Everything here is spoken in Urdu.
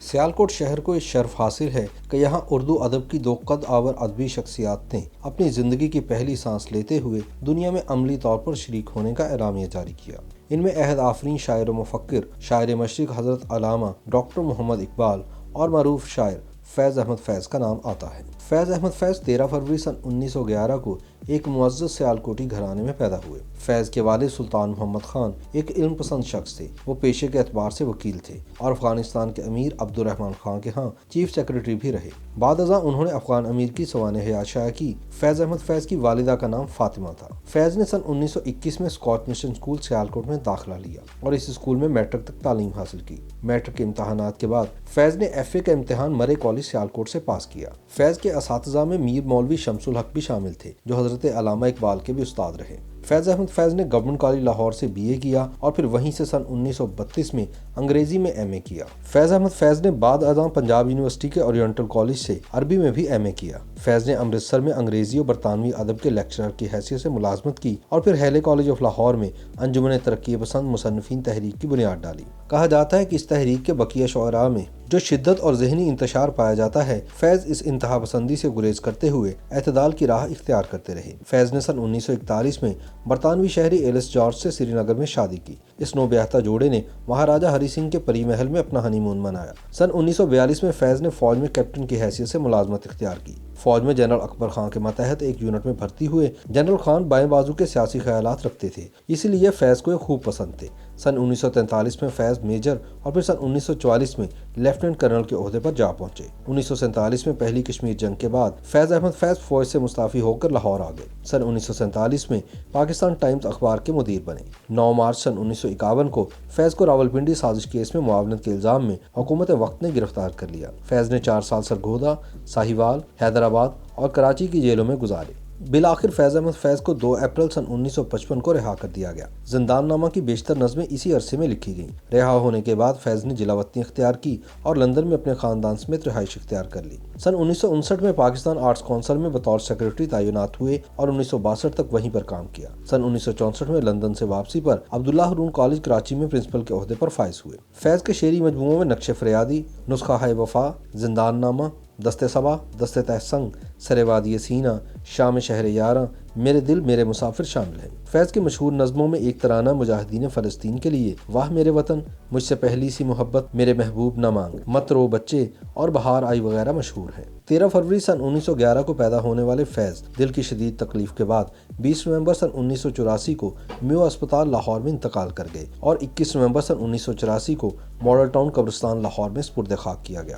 سیالکوٹ شہر کو اس شرف حاصل ہے کہ یہاں اردو ادب کی دو قد آور ادبی شخصیات نے اپنی زندگی کی پہلی سانس لیتے ہوئے دنیا میں عملی طور پر شریک ہونے کا اعلامیہ جاری کیا۔ ان میں عہد آفرین شاعر و مفکر شاعر مشرق حضرت علامہ ڈاکٹر محمد اقبال اور معروف شاعر فیض احمد فیض کا نام آتا ہے۔ فیض احمد فیض 13 فروری سن 1911 کو ایک معزز سیالکوٹی گھرانے میں پیدا ہوئے۔ فیض کے والد سلطان محمد خان ایک علم پسند شخص تھے۔ وہ پیشے کے اعتبار سے وکیل تھے اور افغانستان کے امیر عبد الرحمن خان کے ہاں چیف سیکرٹری بھی رہے۔ بعد ازاں انہوں نے افغان امیر کی سوانح حیات شائع کی۔ فیض احمد فیض کی والدہ کا نام فاطمہ تھا۔ فیض نے سن 1921 میں اسکاٹ مشن اسکول سیالکوٹ میں داخلہ لیا اور اس اسکول میں میٹرک تک تعلیم حاصل کی۔ میٹرک کے امتحانات کے بعد فیض نے ایف اے کا امتحان مرے کالج سیالکوٹ سے پاس کیا۔ فیض کے اساتذہ میں میر مولوی شمس الحق بھی شامل تھے جو حضرت علامہ اقبال کے بھی استاد رہے۔ فیض احمد فیض نے گورنمنٹ کالج لاہور سے بی اے کیا اور پھر وہیں سے سن 1932 میں انگریزی میں ایم اے کیا۔ فیض احمد فیض نے بعد ازاں پنجاب یونیورسٹی کے اورینٹل کالج سے عربی میں بھی ایم اے کیا۔ فیض نے امرتسر میں انگریزی اور برطانوی ادب کے لیکچرر کی حیثیت سے ملازمت کی اور پھر ہیلے کالج آف لاہور میں انجمن ترقی پسند مصنفین تحریک کی بنیاد ڈالی۔ کہا جاتا ہے کہ اس تحریک کے بقیہ شعراء میں جو شدت اور ذہنی انتشار پایا جاتا ہے، فیض اس انتہا پسندی سے گریز کرتے ہوئے اعتدال کی راہ اختیار کرتے رہے۔ فیض نے سن 1941 میں برطانوی شہری ایلس جارج سے سری نگر میں شادی کی۔ اس نوبیاہتا جوڑے نے مہاراجہ ہری سنگھ کے پری محل میں اپنا ہنی مون منایا۔ سن 1942 میں فیض نے فوج میں کیپٹن کی حیثیت سے ملازمت اختیار کی۔ فوج میں جنرل اکبر خان کے ماتحت ایک یونٹ میں بھرتی ہوئے۔ جنرل خان بائیں بازو کے سیاسی خیالات رکھتے تھے، اسی لیے فیض کو یہ خوب پسند تھے۔ سن 1943 میں فیض میجر اور پھر سن 1944 میں لیفٹیننٹ کرنل کے عہدے پر جا پہنچے۔ 1947 میں پہلی کشمیر جنگ کے بعد فیض احمد فیض فوج سے مستعفی ہو کر لاہور آ گئے۔ سن 1947 میں پاکستان ٹائمز اخبار کے مدیر بنے۔ 9 مارچ سن 1951 کو فیض کو راولپنڈی سازش کیس میں معاونت کے الزام میں حکومت وقت نے گرفتار کر لیا۔ فیض نے 4 سال سرگودا، ساہیوال، حیدرآباد اور کراچی کی جیلوں میں گزارے۔ بالآخر فیض احمد فیض کو 2 اپریل سن 1955 کو رہا کر دیا گیا۔ زندان نامہ کی بیشتر نظمیں اسی عرصے میں لکھی گئیں۔ رہا ہونے کے بعد فیض نے جلا وطنی اختیار کی اور لندن میں اپنے خاندان سمیت رہائش اختیار کر لی۔ سن 1959 میں پاکستان آرٹس کونسل میں بطور سیکرٹری تعینات ہوئے اور 1962 تک وہیں پر کام کیا۔ سن 1964 میں لندن سے واپسی پر عبداللہ ہارون کالج کراچی میں پرنسپل کے عہدے پر فائز ہوئے۔ فیض کے شعری مجموعوں میں نقش فریادی، نسخہ ہے وفا، زندان نامہ، دست صبا، دست تہسنگ، سر وادی سینہ، شام شہر یاراں، میرے دل میرے مسافر شامل ہیں۔ فیض کے مشہور نظموں میں ایک ترانہ مجاہدین فلسطین کے لیے، واہ میرے وطن، مجھ سے پہلی سی محبت، میرے محبوب نہ مانگ، مت رو بچے اور بہار آئی وغیرہ مشہور ہیں۔ 13 فروری سن 1911 کو پیدا ہونے والے فیض دل کی شدید تکلیف کے بعد 20 نومبر سن 1984 کو میو اسپتال لاہور میں انتقال کر گئے اور 21 نومبر سن 1984 کو ماڈل ٹاؤن قبرستان لاہور میں سپرد خاک کیا گیا۔